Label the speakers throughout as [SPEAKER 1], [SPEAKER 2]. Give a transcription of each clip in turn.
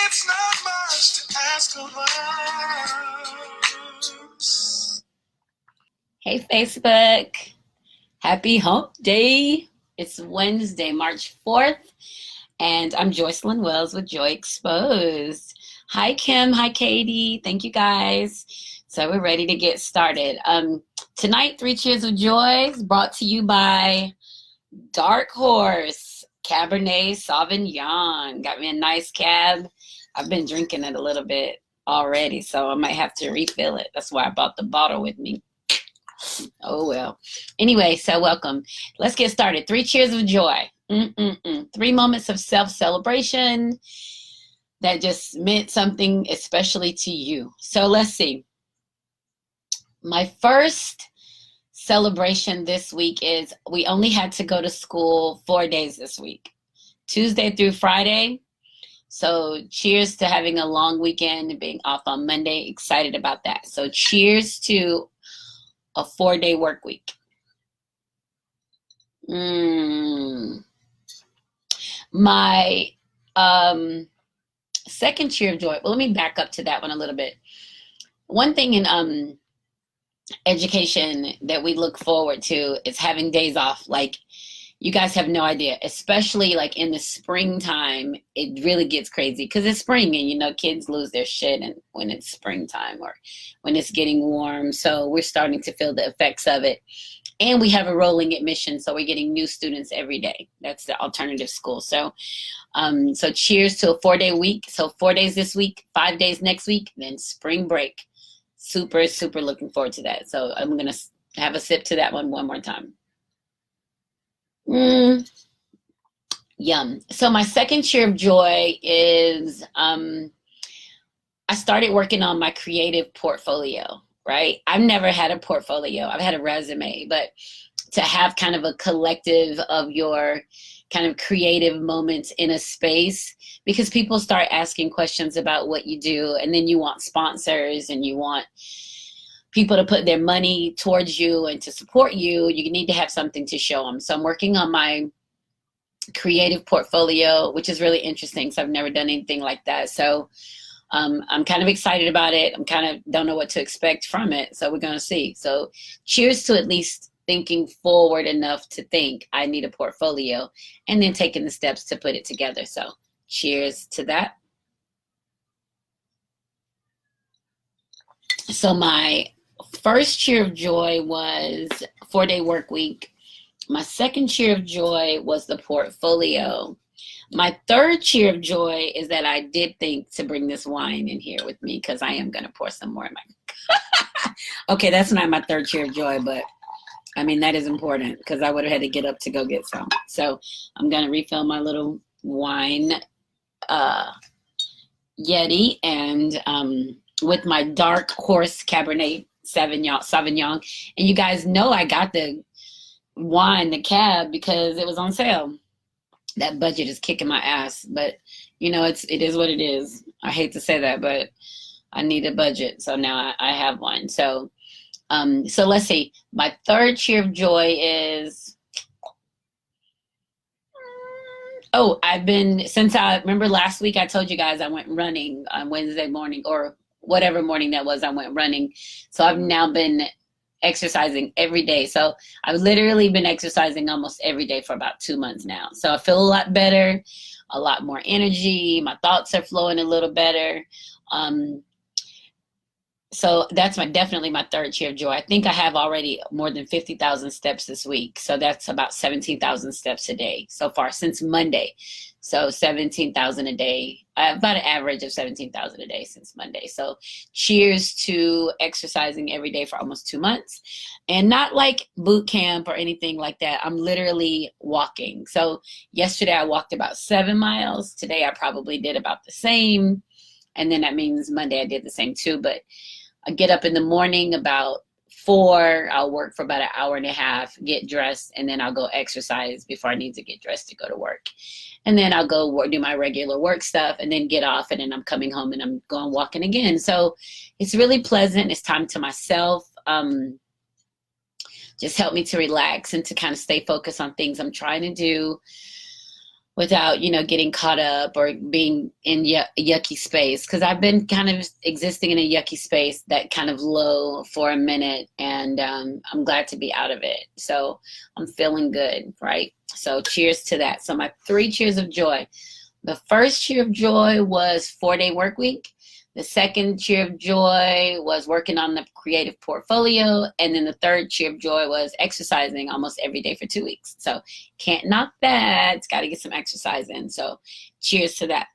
[SPEAKER 1] It's not much to ask of us.
[SPEAKER 2] Hey, Facebook. Happy Hump Day. It's Wednesday, March 4th, and I'm Joycelyn Wells with Joy Exposed. Hi, Kim. Hi, Katie. Thank you, guys. So we're ready to get started. Tonight, 3 Cheers of Joy is brought to you by Dark Horse Cabernet Sauvignon. Got me a nice cab. I've been drinking it a little bit already, so I might have to refill it. That's why I brought the bottle with me. Oh, well. Anyway, so welcome. Let's get started. 3 cheers of joy. 3 moments of self-celebration that just meant something especially to you. So let's see. My first celebration this week is we only had to go to school 4 days this week, Tuesday through Friday. So cheers to having a long weekend and being off on Monday. Excited about that. So cheers to a 4-day work week. My second cheer of joy. Well, let me back up to that one a little bit. One thing in education that we look forward to is having days off. Like, you guys have no idea, especially like in the springtime, it really gets crazy because it's spring and, you know, kids lose their shit and when it's springtime or when it's getting warm. So we're starting to feel the effects of it. And we have a rolling admission, so we're getting new students every day. That's the alternative school. So so cheers to a 4-day week. So 4 days this week, 5 days next week, then spring break. Super, super looking forward to that. So I'm going to have a sip to that one more time. Yum. So my second cheer of joy is I started working on my creative portfolio, right? I've never had a portfolio. I've had a resume, but to have kind of a collective of your kind of creative moments in a space, because people start asking questions about what you do, and then you want sponsors and you want people to put their money towards you and to support you. You need to have something to show them. So I'm working on my creative portfolio, which is really interesting. So I've never done anything like that. So I'm kind of excited about it. I'm kind of don't know what to expect from it. So we're going to see. So cheers to at least thinking forward enough to think I need a portfolio and then taking the steps to put it together. So cheers to that. So my first cheer of joy was 4-day work week. My second cheer of joy was the portfolio. My third cheer of joy is that I did think to bring this wine in here with me because I am going to pour some more in my. Okay, that's not my third cheer of joy, but I mean, that is important because I would have had to get up to go get some. So I'm going to refill my little wine Yeti and with my Dark Horse Cabernet Sauvignon. And you guys know I got the wine, the cab, because it was on sale. That budget is kicking my ass, but you know, it is what it is. I hate to say that, but I need a budget. So now I have one. So let's see. My third cheer of joy is, since I remember last week, I told you guys I went running on Wednesday morning or whatever morning that was, I went running. So I've now been exercising every day. So I've literally been exercising almost every day for about 2 months now. So I feel a lot better, a lot more energy. My thoughts are flowing a little better. So that's definitely my third cheer of joy. I think I have already more than 50,000 steps this week. So that's about 17,000 steps a day so far since Monday. So 17,000 a day, about an average of 17,000 a day since Monday. So cheers to exercising every day for almost 2 months, and not like boot camp or anything like that. I'm literally walking. So yesterday I walked about 7 miles. Today I probably did about the same. And then that means Monday I did the same too. But I get up in the morning about 4, I'll work for about an hour and a half, get dressed, and then I'll go exercise before I need to get dressed to go to work. And then I'll go do my regular work stuff and then get off, and then I'm coming home and I'm going walking again. So it's really pleasant. It's time to myself. Just help me to relax and to kind of stay focused on things I'm trying to do. without, getting caught up or being in yucky space. Because I've been kind of existing in a yucky space, that kind of low for a minute, and I'm glad to be out of it. So I'm feeling good, right? So cheers to that. So my 3 cheers of joy. The first cheer of joy was 4-day work week. The second cheer of joy was working on the creative portfolio. And then the third cheer of joy was exercising almost every day for 2 weeks. So can't knock that. It's got to get some exercise in. So cheers to that.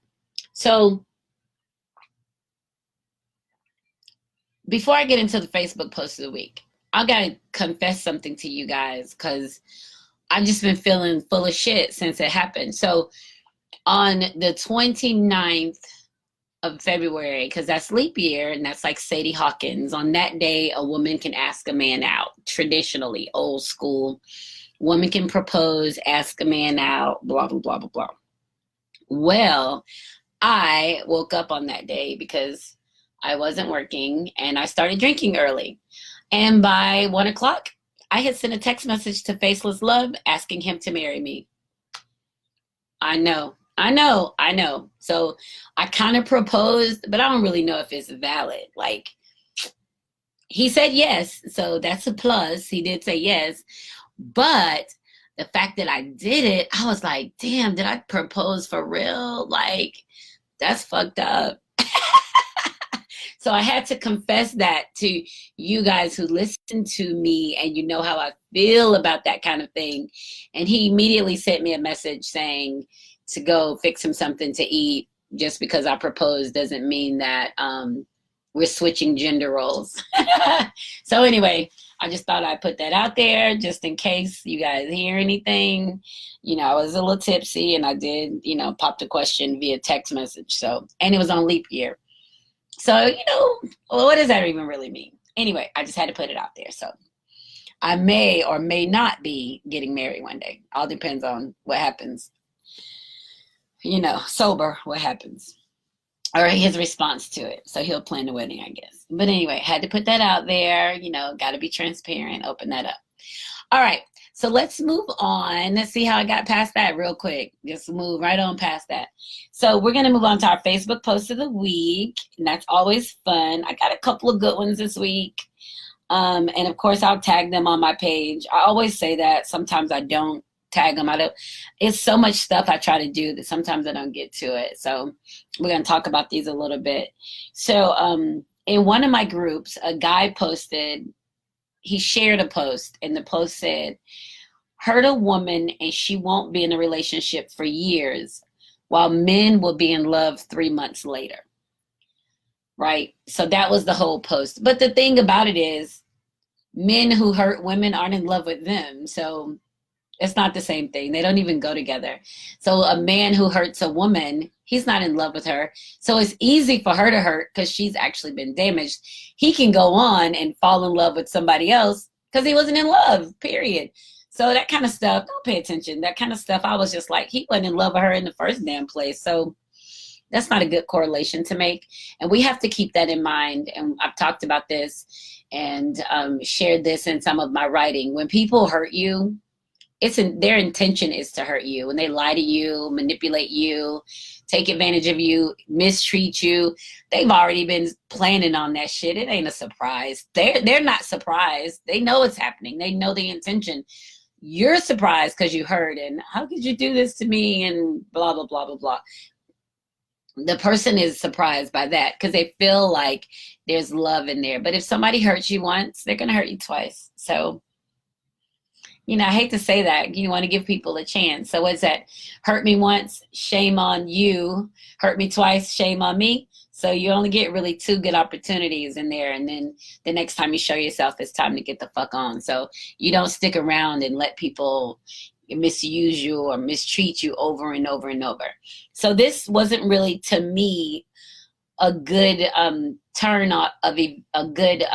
[SPEAKER 2] So before I get into the Facebook post of the week, I got to confess something to you guys, because I've just been feeling full of shit since it happened. So on the 29th of February, because that's leap year, and that's like Sadie Hawkins. On that day, a woman can ask a man out. Traditionally, old school, woman can propose, ask a man out, blah, blah, blah, blah, blah. Well, I woke up on that day because I wasn't working, and I started drinking early. And by 1 o'clock, I had sent a text message to Faceless Love asking him to marry me. I know. So I kind of proposed, but I don't really know if it's valid. Like, he said yes, so that's a plus. He did say yes. But the fact that I did it, I was like, damn, did I propose for real? Like, that's fucked up. So I had to confess that to you guys who listen to me, and you know how I feel about that kind of thing. And he immediately sent me a message saying to go fix him something to eat. Just because I proposed doesn't mean that we're switching gender roles. So anyway, I just thought I'd put that out there just in case you guys hear anything. I was a little tipsy, and I did, pop the question via text message. So, and it was on leap year. So, well, what does that even really mean? Anyway, I just had to put it out there. So I may or may not be getting married one day. All depends on what happens. Sober, what happens. Or his response to it. So he'll plan the wedding, I guess. But anyway, had to put that out there. Got to be transparent, open that up. All right. So let's move on. Let's see how I got past that real quick. Just move right on past that. So we're going to move on to our Facebook post of the week. And that's always fun. I got a couple of good ones this week. And of course, I'll tag them on my page. I always say that. Sometimes I don't tag them. It's so much stuff I try to do that sometimes I don't get to it. So we're going to talk about these a little bit. So in one of my groups, a guy he shared a post, and the post said, hurt a woman and she won't be in a relationship for years, while men will be in love 3 months later. Right? So that was the whole post. But the thing about it is, men who hurt women aren't in love with them. So it's not the same thing. They don't even go together. So a man who hurts a woman, he's not in love with her. So it's easy for her to hurt because she's actually been damaged. He can go on and fall in love with somebody else because he wasn't in love, period. So that kind of stuff, don't pay attention. That kind of stuff, I was just like, he wasn't in love with her in the first damn place. So that's not a good correlation to make. And we have to keep that in mind. And I've talked about this and shared this in some of my writing. When people hurt you, their intention is to hurt you. When they lie to you, manipulate you, take advantage of you, mistreat you, they've already been planning on that shit. It ain't a surprise. They're not surprised. They know it's happening. They know the intention. You're surprised because you heard, and how could you do this to me, and blah, blah, blah, blah, blah. The person is surprised by that because they feel like there's love in there. But if somebody hurts you once, they're going to hurt you twice. So, I hate to say that. You want to give people a chance. So what's that? Hurt me once, shame on you. Hurt me twice, shame on me. So you only get really 2 good opportunities in there. And then the next time you show yourself, it's time to get the fuck on. So you don't stick around and let people misuse you or mistreat you over and over and over. So this wasn't really, to me, a good turn of a good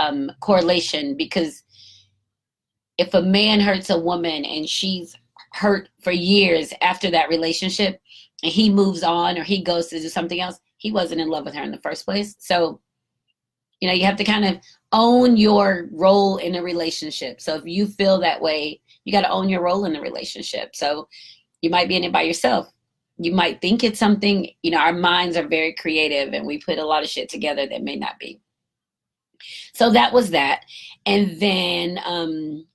[SPEAKER 2] correlation, because if a man hurts a woman and she's hurt for years after that relationship and he moves on or he goes to do something else, he wasn't in love with her in the first place. So, you have to kind of own your role in a relationship. So if you feel that way, you got to own your role in the relationship. So you might be in it by yourself. you might think it's something, our minds are very creative and we put a lot of shit together that may not be. So that was that. And then,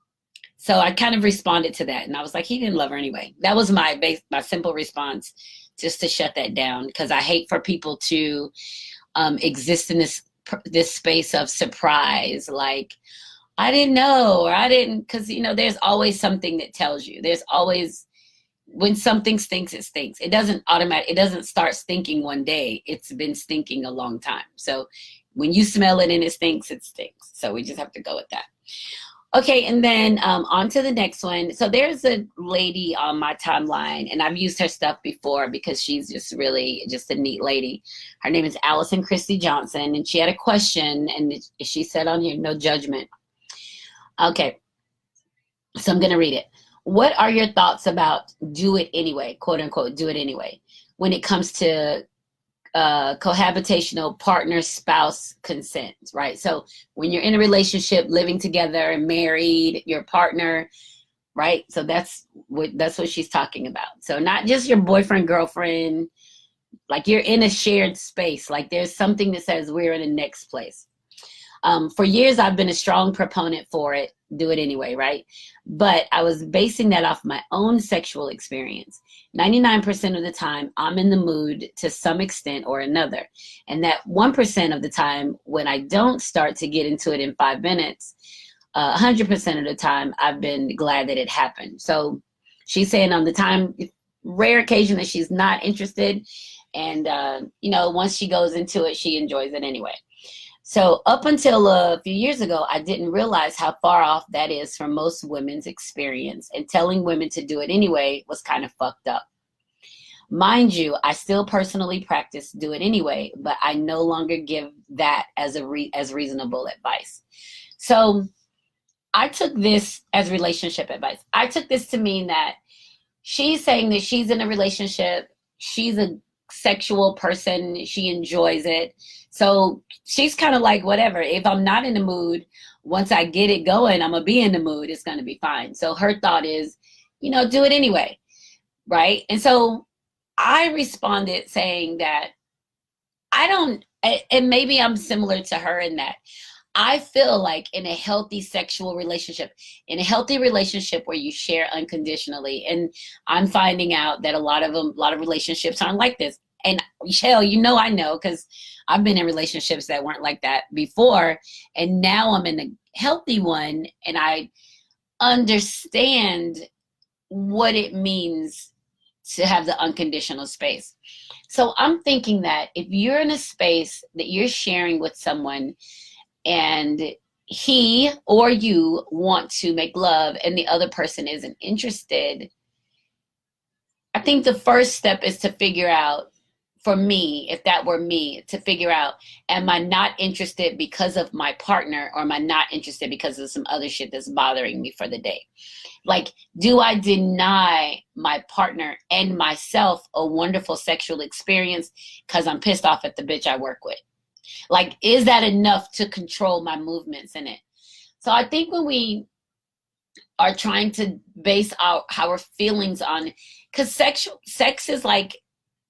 [SPEAKER 2] so I kind of responded to that and I was like, he didn't love her anyway. That was my simple response, just to shut that down. Cause I hate for people to, exist in this space of surprise. Like, I didn't know, or I didn't, cause there's always something that tells you. There's always, when something stinks, it stinks. It doesn't start stinking one day. It's been stinking a long time. So when you smell it and it stinks, it stinks. So we just have to go with that. Okay, and then on to the next one. So there's a lady on my timeline, and I've used her stuff before because she's just really just a neat lady. Her name is Allison Christie Johnson, and she had a question, and she said on here, no judgment. Okay, so I'm going to read it. What are your thoughts about do it anyway, quote unquote, do it anyway, when it comes to cohabitational partner spouse consent, right? So when you're in a relationship, living together and married, your partner, right? So that's what she's talking about. So not just your boyfriend, girlfriend, like you're in a shared space. Like there's something that says we're in the next place. For years, I've been a strong proponent for it. Do it anyway, right? But I was basing that off my own sexual experience. 99% of the time, I'm in the mood to some extent or another. And that 1% of the time, when I don't start to get into it in 5 minutes, 100% of the time, I've been glad that it happened. So she's saying on the time, rare occasion that she's not interested. And, once she goes into it, she enjoys it anyway. So up until a few years ago, I didn't realize how far off that is from most women's experience, and telling women to do it anyway was kind of fucked up. Mind you, I still personally practice do it anyway, but I no longer give that as as reasonable advice. So I took this as relationship advice. I took this to mean that she's saying that she's in a relationship, she's a sexual person, she enjoys it. So she's kind of like, whatever, if I'm not in the mood, once I get it going, I'm gonna be in the mood, it's gonna be fine. So her thought is, do it anyway, right? And so I responded saying that and maybe I'm similar to her in that I feel like in a healthy sexual relationship, in a healthy relationship where you share unconditionally, and I'm finding out that a lot of relationships aren't like this. And hell, I know, because I've been in relationships that weren't like that before, and now I'm in a healthy one, and I understand what it means to have the unconditional space. So I'm thinking that if you're in a space that you're sharing with someone and he or you want to make love and the other person isn't interested, I think the first step is to figure out, for me, if that were me, to figure out, am I not interested because of my partner, or am I not interested because of some other shit that's bothering me for the day? Like, do I deny my partner and myself a wonderful sexual experience because I'm pissed off at the bitch I work with? Like, is that enough to control my movements in it? So I think when we are trying to base our feelings on, because sex is like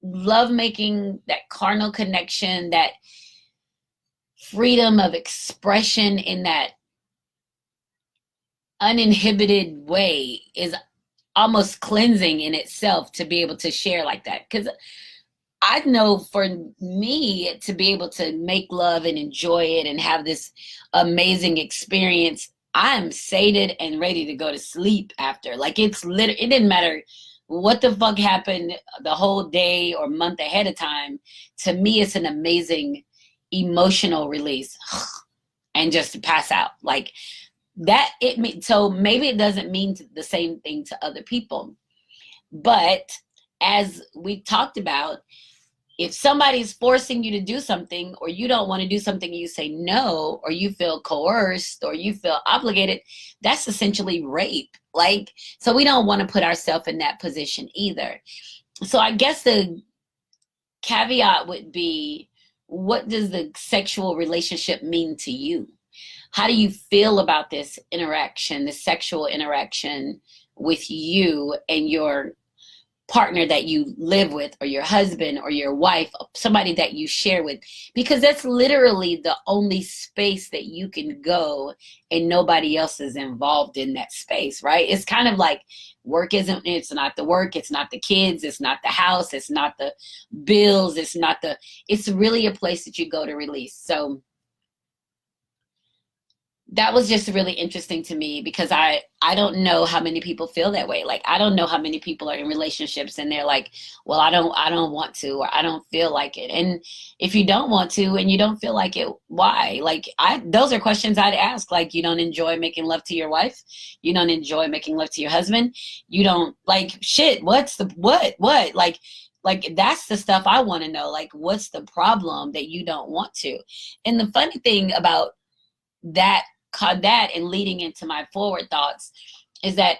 [SPEAKER 2] lovemaking, that carnal connection, that freedom of expression in that uninhibited way is almost cleansing in itself to be able to share like that. Because I know for me to be able to make love and enjoy it and have this amazing experience, I am sated and ready to go to sleep after. Like, it didn't matter what the fuck happened the whole day or month ahead of time. To me, it's an amazing emotional release and just to pass out like that. So maybe it doesn't mean the same thing to other people, but as we talked about, if somebody's forcing you to do something, or you don't want to do something, you say no, or you feel coerced, or you feel obligated, that's essentially rape. Like, so we don't want to put ourselves in that position either. So I guess the caveat would be, what does the sexual relationship mean to you? How do you feel about this interaction, the sexual interaction with you and your partner that you live with, or your husband or your wife, somebody that you share with, because that's literally the only space that you can go and nobody else is involved in that space, right? It's kind of like work isn't, it's not the work, it's not the kids, it's not the house, it's not the bills, it's really a place that you go to release. So that was just really interesting to me, because I don't know how many people feel that way. Like, I don't know how many people are in relationships and they're like, well, I don't want to, or I don't feel like it. And if you don't want to and you don't feel like it, why? Like, those are questions I'd ask. Like, you don't enjoy making love to your wife, you don't enjoy making love to your husband, you don't, like, shit, what's the what like that's the stuff I want to know. Like, what's the problem that you don't want to? And the funny thing about that and leading into my forward thoughts is that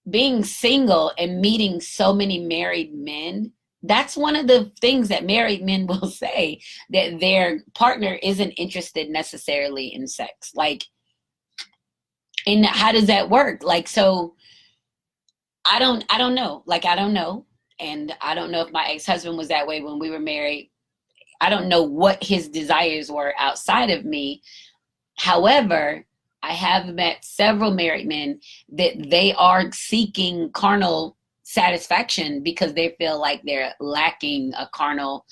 [SPEAKER 2] being single and meeting so many married men, that's one of the things that married men will say, that their partner isn't interested necessarily in sex. Like, and how does that work? Like, so I don't know. Like, I don't know. And I don't know if my ex-husband was that way when we were married. I don't know what his desires were outside of me. However, I have met several married men that they are seeking carnal satisfaction because they feel like they're lacking a carnal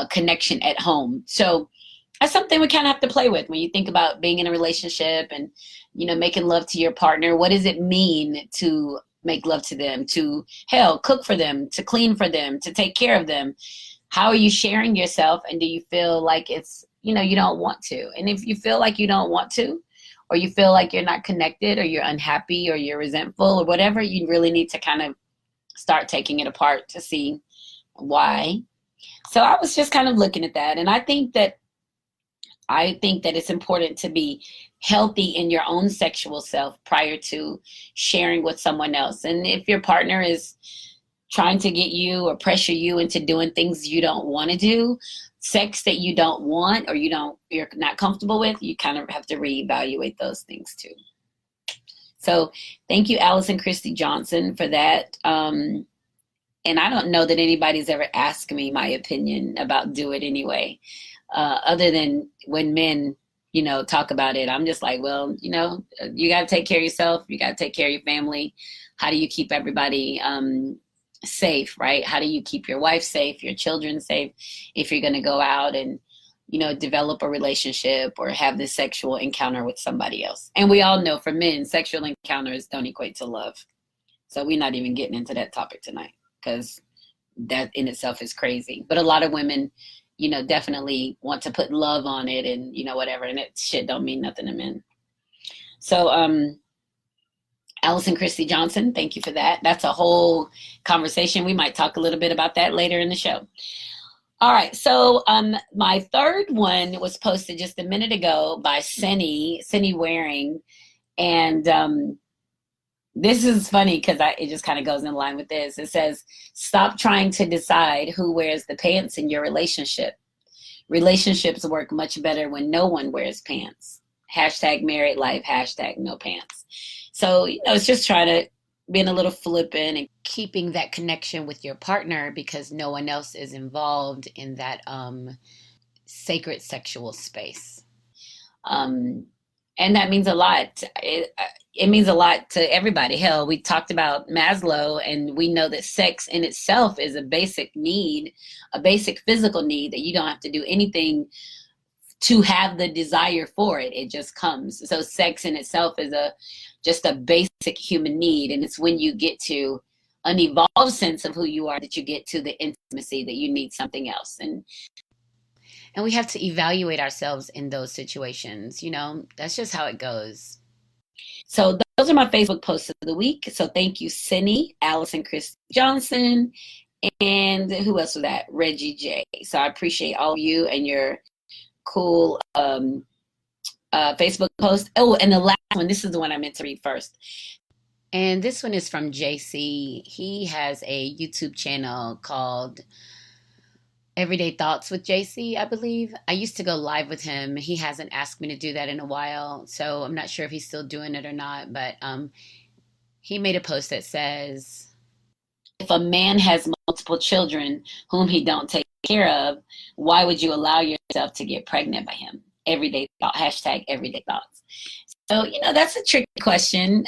[SPEAKER 2] connection at home. So that's something we kind of have to play with when you think about being in a relationship and, making love to your partner. What does it mean to make love to them, to, hell, cook for them, to clean for them, to take care of them? How are you sharing yourself? And do you feel like it's, you don't want to? And if you feel like you don't want to, or you feel like you're not connected, or you're unhappy, or you're resentful, or whatever, you really need to kind of start taking it apart to see why. So I was just kind of looking at that. And I think that it's important to be healthy in your own sexual self prior to sharing with someone else. And if your partner is trying to get you or pressure you into doing things you don't want to do, sex that you don't want, or you're not comfortable with, you kind of have to reevaluate those things too. So thank you, Allison Christie Johnson, for that. And I don't know that anybody's ever asked me my opinion about do it anyway, other than when men, talk about it. I'm just like, well, you got to take care of yourself. You got to take care of your family. How do you keep everybody safe, right? How do you keep your wife safe, your children safe, if you're going to go out and, develop a relationship or have this sexual encounter with somebody else? And we all know, for men, sexual encounters don't equate to love. So we're not even getting into that topic tonight, because that in itself is crazy. But a lot of women, definitely want to put love on it and, whatever. And it shit don't mean nothing to men. So, Allison Christie Johnson, thank you for that. That's a whole conversation. We might talk a little bit about that later in the show. All right. So my third one was posted just a minute ago by Cindy Waring. And this is funny because it just kind of goes in line with this. It says, stop trying to decide who wears the pants in your relationship. Relationships work much better when no one wears pants. Hashtag married life, hashtag no pants. So, it's just trying to being a little flippant and keeping that connection with your partner, because no one else is involved in that sacred sexual space. And that means a lot. It means a lot to everybody. Hell, we talked about Maslow, and we know that sex in itself is a basic need, a basic physical need that you don't have to do anything to have the desire for it. It just comes. So sex in itself is just a basic human need. And it's when you get to an evolved sense of who you are that you get to the intimacy that you need something else. And we have to evaluate ourselves in those situations. That's just how it goes. So those are my Facebook posts of the week. So thank you, Cindy, Allison Christie Johnson, and who else was that? Reggie J. So I appreciate all of you and your cool Facebook post. Oh, and the last one, this is the one I meant to read first. And this one is from JC. He has a YouTube channel called Everyday Thoughts with JC, I believe. I used to go live with him. He hasn't asked me to do that in a while, so I'm not sure if he's still doing it or not. But he made a post that says, if a man has multiple children whom he don't take care of, why would you allow yourself to get pregnant by him? Everyday thought, hashtag everyday thoughts. So, that's a tricky question.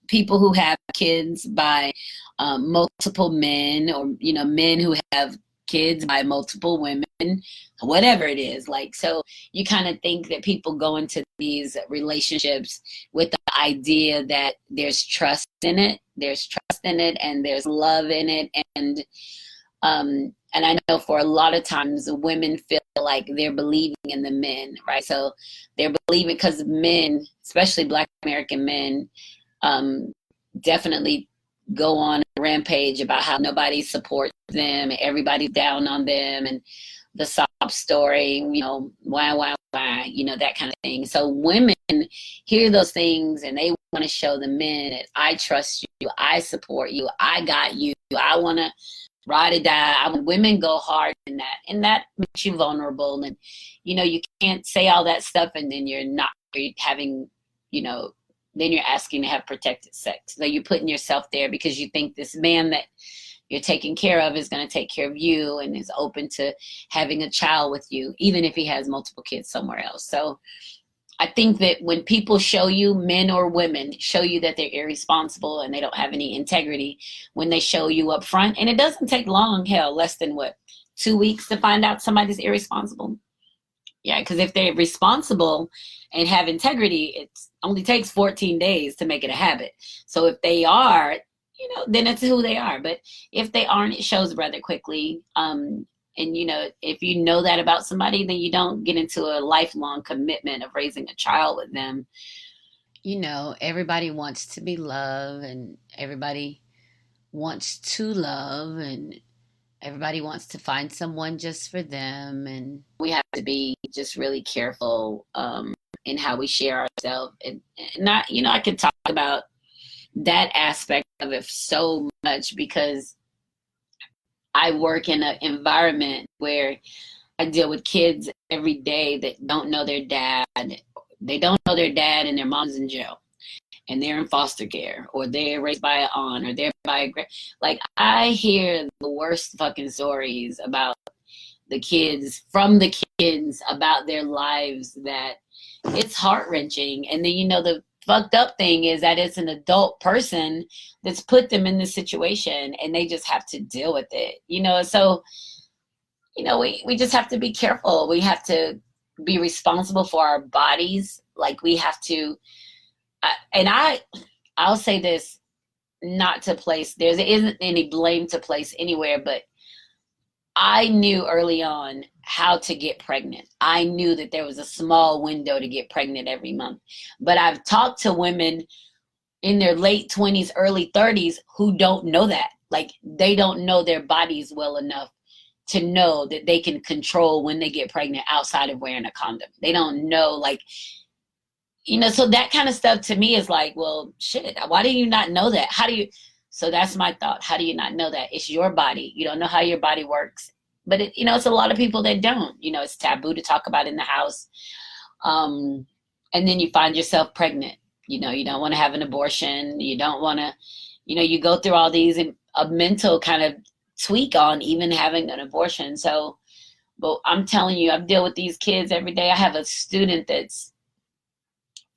[SPEAKER 2] People who have kids by multiple men, or, men who have kids by multiple women, whatever it is. Like, so you kind of think that people go into these relationships with the idea that there's trust in it. There's trust in it, and there's love in it. And I know for a lot of times women feel like they're believing in the men, right? So they're believing, because men, especially Black American men, definitely go on a rampage about how nobody supports them, everybody's down on them, and the sob story, why, that kind of thing. So women hear those things and they want to show the men that I trust you, I support you, I got you, I want to ride or die. Women go hard in that, and that makes you vulnerable. And you can't say all that stuff and then you're having, then you're asking to have protected sex. So you're putting yourself there because you think this man that you're taking care of is going to take care of you and is open to having a child with you, even if he has multiple kids somewhere else. So I think that when people show you, men or women, show you that they're irresponsible and they don't have any integrity, when they show you up front, and it doesn't take long, hell, less than 2 weeks to find out somebody's irresponsible. Yeah, because if they're responsible and have integrity, it only takes 14 days to make it a habit. So if they are, then it's who they are. But if they aren't, it shows rather quickly. And, if you know that about somebody, then you don't get into a lifelong commitment of raising a child with them. Everybody wants to be loved, and everybody wants to love, and everybody wants to find someone just for them. And we have to be just really careful in how we share ourselves. And not, I could talk about that aspect of it so much, because I work in an environment where I deal with kids every day that don't know their dad. They don't know their dad, and their mom's in jail, and they're in foster care, or they're raised by an aunt, or they're by a like, I hear the worst fucking stories about from the kids about their lives, that it's heart-wrenching. And then the fucked up thing is that it's an adult person that's put them in this situation, and they just have to deal with it. So we just have to be careful. We have to be responsible for our bodies. Like, we have to, and I'll say this, not to place, there isn't any blame to place anywhere, but I knew early on how to get pregnant. I knew that there was a small window to get pregnant every month. But I've talked to women in their late 20s, early 30s who don't know that. Like, they don't know their bodies well enough to know that they can control when they get pregnant outside of wearing a condom. They don't know, like, so that kind of stuff to me is like, well, shit, why do you not know that? So that's my thought. How do you not know that? It's your body. You don't know how your body works. But it's a lot of people that don't. It's taboo to talk about in the house. And then you find yourself pregnant. You don't want to have an abortion. You don't want to, you go through all these, and a mental kind of tweak on even having an abortion. So, but I'm telling you, I deal with these kids every day. I have a student that's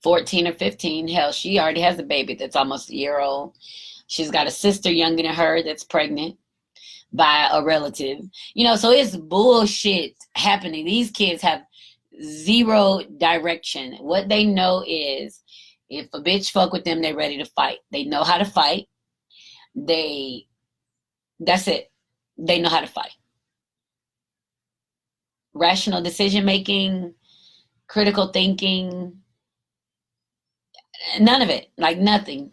[SPEAKER 2] 14 or 15. Hell, she already has a baby that's almost a year old. She's got a sister younger than her that's pregnant by a relative. So it's bullshit happening. These kids have zero direction. What they know is, if a bitch fuck with them, they're ready to fight. They know how to fight. That's it. They know how to fight. Rational decision making, critical thinking, none of it. Like, nothing.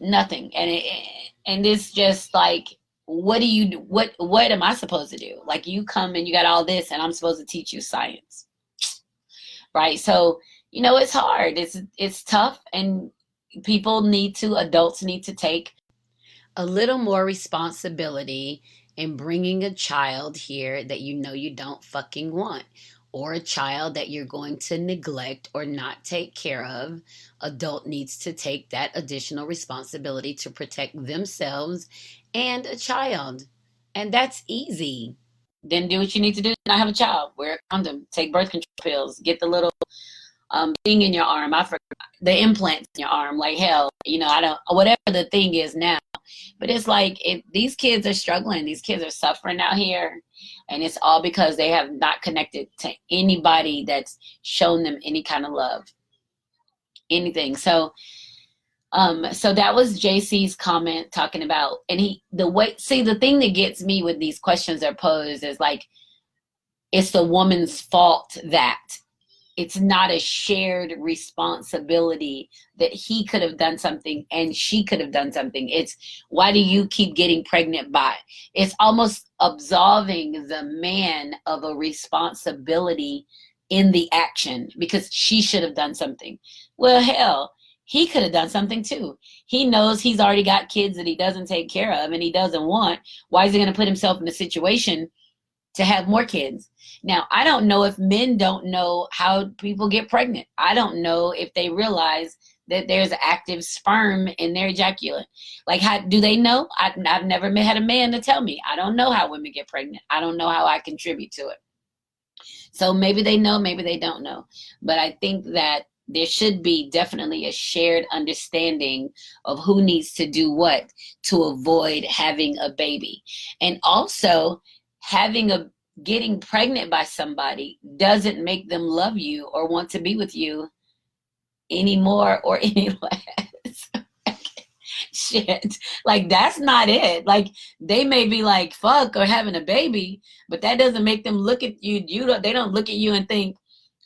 [SPEAKER 2] And it's just like, what am I supposed to do? Like, you come and you got all this, and I'm supposed to teach you science, right? So it's hard. It's tough, and adults need to take a little more responsibility in bringing a child here that you don't fucking want, or a child that you're going to neglect or not take care of. Adult needs to take that additional responsibility to protect themselves and a child. And that's easy. Then do what you need to do. Not have a child. Wear a condom. Take birth control pills. Get the little thing in your arm. I forgot the implants in your arm. Like hell, I don't. Whatever the thing is now. But it's like these kids are struggling. These kids are suffering out here, and it's all because they have not connected to anybody that's shown them any kind of love, anything. So that was JC's comment talking about, and the thing that gets me with these questions are posed is like, it's the woman's fault that it's not a shared responsibility that he could have done something and she could have done something. It's why do you keep getting pregnant by? It's almost absolving the man of a responsibility in the action because she should have done something. Well, hell, he could have done something too. He knows he's already got kids that he doesn't take care of and he doesn't want. Why is he going to put himself in a situation to have more kids? Now, I don't know if men don't know how people get pregnant. I don't know if they realize that there's active sperm in their ejaculate. Like, how do they know? I've never had a man to tell me. I don't know how women get pregnant. I don't know how I contribute to it. So maybe they know, maybe they don't know. But I think that there should be definitely a shared understanding of who needs to do what to avoid having a baby. And also, getting pregnant by somebody doesn't make them love you or want to be with you any more or any less. Shit. Like, that's not it. Like, they may be like, fuck, or having a baby, but that doesn't make them look at you. They don't look at you and think,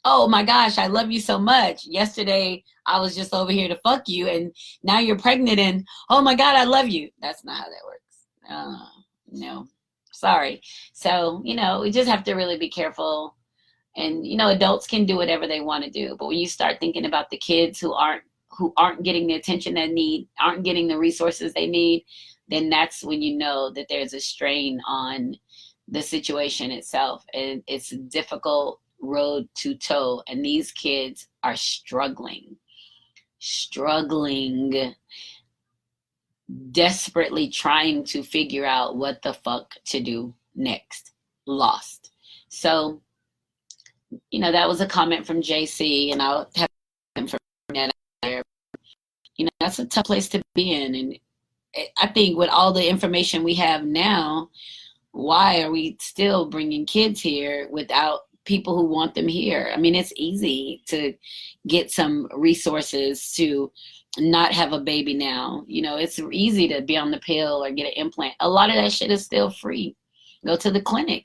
[SPEAKER 2] oh my gosh, I love you so much. Yesterday, I was just over here to fuck you, and now you're pregnant, and oh my God, I love you. That's not how that works. No, sorry. So, we just have to really be careful. And, adults can do whatever they want to do. But when you start thinking about the kids who aren't getting the attention they need, aren't getting the resources they need, then that's when you know that there's a strain on the situation itself. And it's a difficult road to toe, and these kids are struggling, desperately trying to figure out what the fuck to do next. Lost. So, that was a comment from JC, and I'll have him from that there. That's a tough place to be in, and I think with all the information we have now, why are we still bringing kids here without people who want them here? I mean, it's easy to get some resources to not have a baby now. It's easy to be on the pill or get an implant. A lot of that shit is still free. Go to the clinic.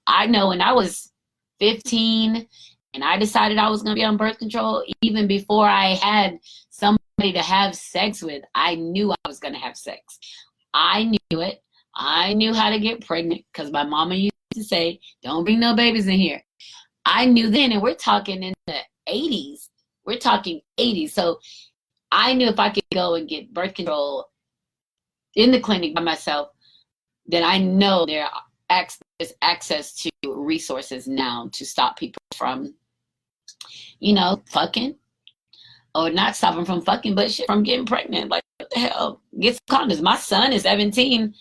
[SPEAKER 2] I know when I was 15 and I decided I was going to be on birth control, even before I had somebody to have sex with, I knew I was going to have sex. I knew it. I knew how to get pregnant because my mama used to say, don't bring no babies in here. I knew then, and we're talking in the 80s. We're talking 80s. So I knew if I could go and get birth control in the clinic by myself, then I know there's access to resources now to stop people from, fucking. Or not stop them from fucking, but shit, from getting pregnant. Like, what the hell? Get some condoms. My son is 17.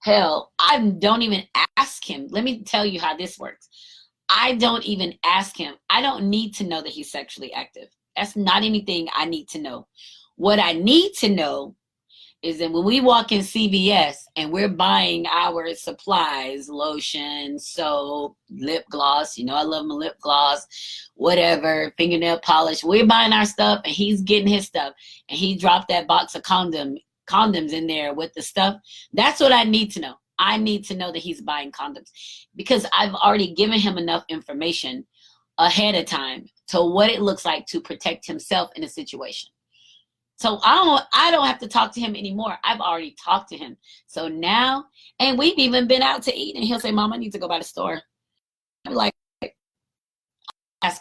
[SPEAKER 2] Hell, I don't even ask him. Let me tell you how this works. I don't even ask him. I don't need to know that he's sexually active. That's not anything I need to know. What I need to know is that when we walk in CVS and we're buying our supplies, lotion, soap, lip gloss, I love my lip gloss, whatever, fingernail polish, we're buying our stuff and he's getting his stuff, and he dropped that box of condoms in there with the stuff. That's what I need to know. I need to know that he's buying condoms because I've already given him enough information ahead of time to what it looks like to protect himself in a situation. So I don't have to talk to him anymore. I've already talked to him. So now, and we've even been out to eat, and he'll say, Mom, I need to go by the store. I'm like, ask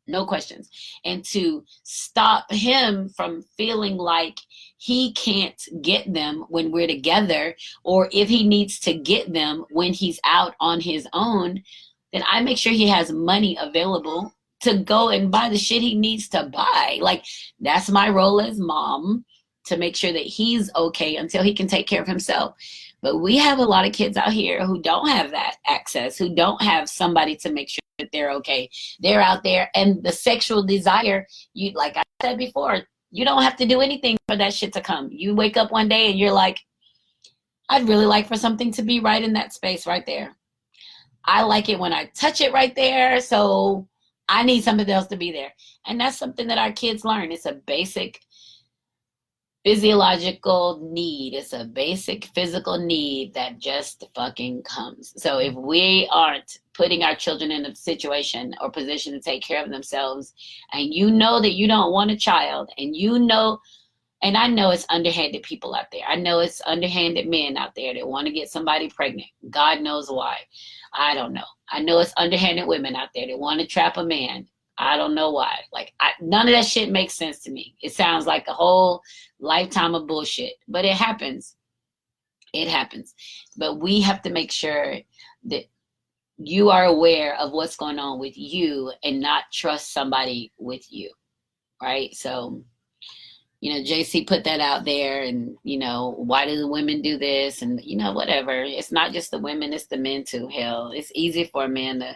[SPEAKER 2] no questions. And to stop him from feeling like he can't get them when we're together, or if he needs to get them when he's out on his own, then I make sure he has money available to go and buy the shit he needs to buy. Like, that's my role as mom, to make sure that he's okay until he can take care of himself. But we have a lot of kids out here who don't have that access, who don't have somebody to make sure that they're okay. They're out there, and the sexual desire, you, like I said before, you don't have to do anything for that shit to come. You wake up one day and you're like, I'd really like for something to be right in that space right there. I like it when I touch it right there, so I need something else to be there. And that's something that our kids learn. It's a basic physiological need. It's a basic physical need that just fucking comes. So if we aren't putting our children in a situation or position to take care of themselves, and you know that you don't want a child, and you know, and I know it's underhanded people out there. I know it's underhanded men out there that want to get somebody pregnant. God knows why. I don't know. I know it's underhanded women out there that want to trap a man. I don't know why. Like, none of that shit makes sense to me. It sounds like a whole lifetime of bullshit, but it happens. It happens. But we have to make sure that you are aware of what's going on with you and not trust somebody with you, right? So, you know, JC put that out there, and, you know, why do the women do this? And, you know, whatever. It's not just the women, it's the men too. Hell, it's easy for a man to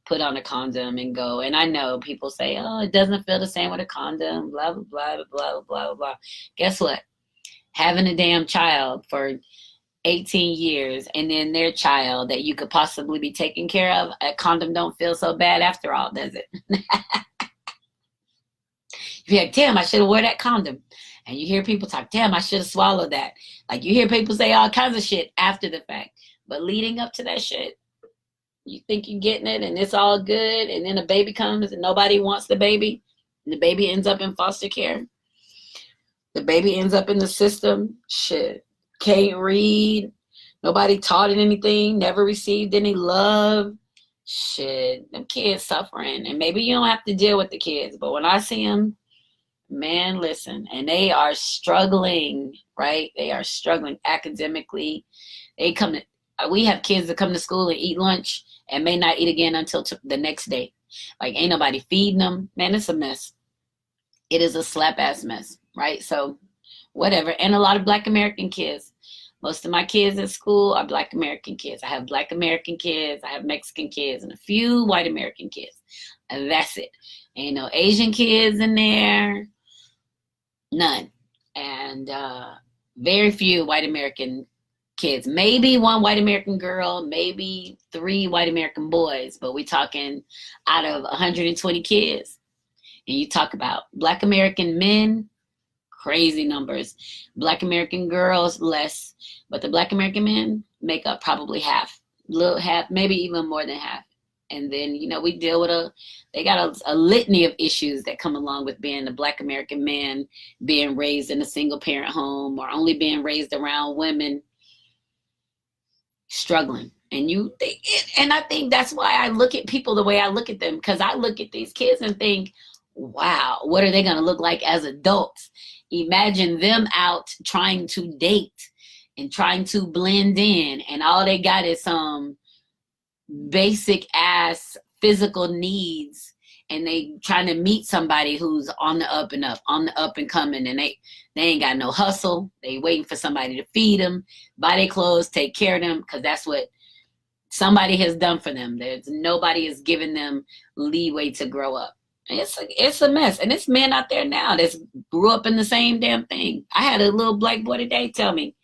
[SPEAKER 2] put on a condom and go. And I know people say, oh, it doesn't feel the same with a condom, blah, blah, blah, blah, blah, blah, blah. Guess what? Having a damn child for 18 years and then their child that you could possibly be taking care of, a condom don't feel so bad after all, does it? You're like, damn, I should have wore that condom. And you hear people talk, damn, I should have swallowed that. Like, you hear people say all kinds of shit after the fact. But leading up to that shit, you think you're getting it and it's all good, and then a baby comes and nobody wants the baby, and the baby ends up in foster care. The baby ends up in the system. Shit. Can't read. Nobody taught it anything. Never received any love. Shit. Them kids suffering. And maybe you don't have to deal with the kids, but when I see them, man, listen, and they are struggling, right? They are struggling academically. We have kids that come to school and eat lunch and may not eat again until the next day. Like, ain't nobody feeding them. Man, it's a mess. It is a slap-ass mess, right? So, whatever. And a lot of Black American kids. Most of my kids at school are Black American kids. I have Black American kids, I have Mexican kids, and a few white American kids. And that's it. Ain't no Asian kids in there. None. And very few white American kids. Maybe one white American girl, maybe 3 white American boys, but we're talking out of 120 kids. And you talk about Black American men, crazy numbers. Black American girls, less. But the Black American men make up probably half, maybe even more than half. And then, you know, we deal with they got a litany of issues that come along with being a Black American man, being raised in a single parent home, or only being raised around women, struggling. And I think that's why I look at people the way I look at them, because I look at these kids and think, wow, what are they going to look like as adults? Imagine them out trying to date and trying to blend in, and all they got is some basic ass physical needs, and they trying to meet somebody who's on the up and up, on the up and coming, and they ain't got no hustle. They waiting for somebody to feed them, buy their clothes, take care of them, because that's what somebody has done for them. Nobody is giving them leeway to grow up. It's a mess. And it's men out there now that grew up in the same damn thing. I had a little Black boy today tell me,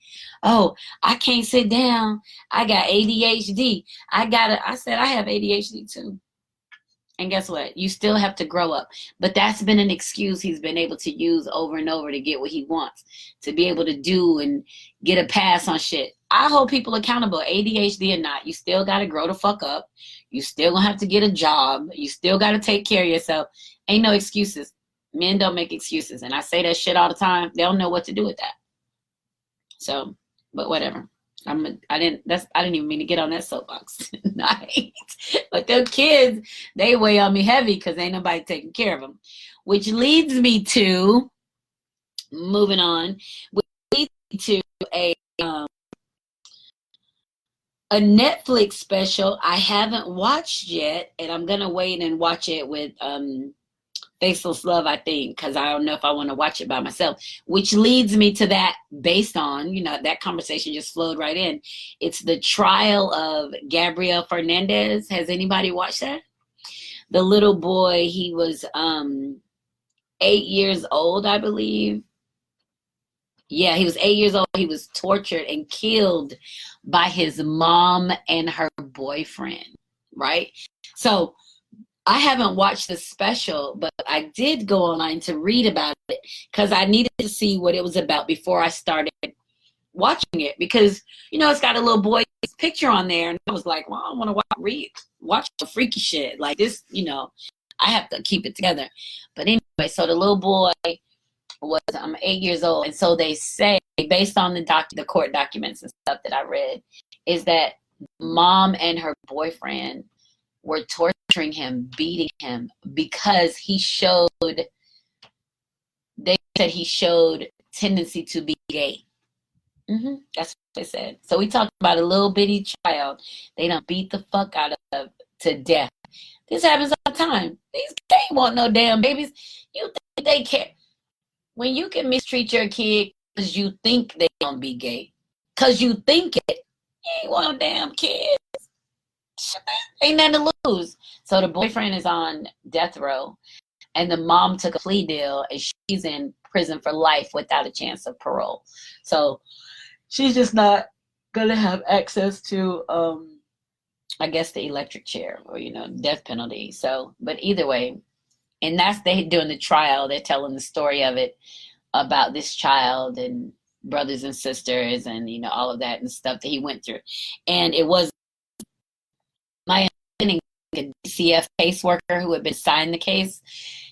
[SPEAKER 2] oh, I can't sit down. I got ADHD. I said, I have ADHD too. And guess what? You still have to grow up. But that's been an excuse he's been able to use over and over to get what he wants, to be able to do and get a pass on shit. I hold people accountable, ADHD or not. You still got to grow the fuck up. You still gonna have to get a job. You still got to take care of yourself. Ain't no excuses. Men don't make excuses. And I say that shit all the time. They don't know what to do with that. So, but whatever. I didn't even mean to get on that soapbox. But them kids, they weigh on me heavy because ain't nobody taking care of them. Which leads me to, moving on, which leads me to a Netflix special I haven't watched yet, and I'm gonna wait and watch it with Faceless Love, I think, because I don't know if I want to watch it by myself, which leads me to that based on, that conversation just flowed right in. It's the trial of Gabriel Fernandez. Has anybody watched that? The little boy, he was 8 years old, I believe. Yeah, he was 8 years old. He was tortured and killed by his mom and her boyfriend, right? So I haven't watched the special, but I did go online to read about it because I needed to see what it was about before I started watching it. Because, it's got a little boy's picture on there. And I was like, well, I don't want to watch the freaky shit. Like this, I have to keep it together. But anyway, so the little boy was 8 years old. And so they say, based on the court documents and stuff that I read, is that mom and her boyfriend were torturing him, beating him, because they said he showed tendency to be gay. That's what they said. So we talked about a little bitty child they done beat the fuck out of to death. This happens all the time. They ain't want no damn babies. You think they care? When you can mistreat your kid because you think they gonna be gay, because you think it, you ain't want no damn kid. Ain't nothing to lose. So the boyfriend is on death row, and the mom took a plea deal, and she's in prison for life without a chance of parole. So she's just not gonna have access to, I guess, the electric chair or death penalty. So, but either way, and they doing the trial. They're telling the story of it about this child and brothers and sisters and all of that and stuff that he went through, and it was my understanding a DCF caseworker who had been assigned the case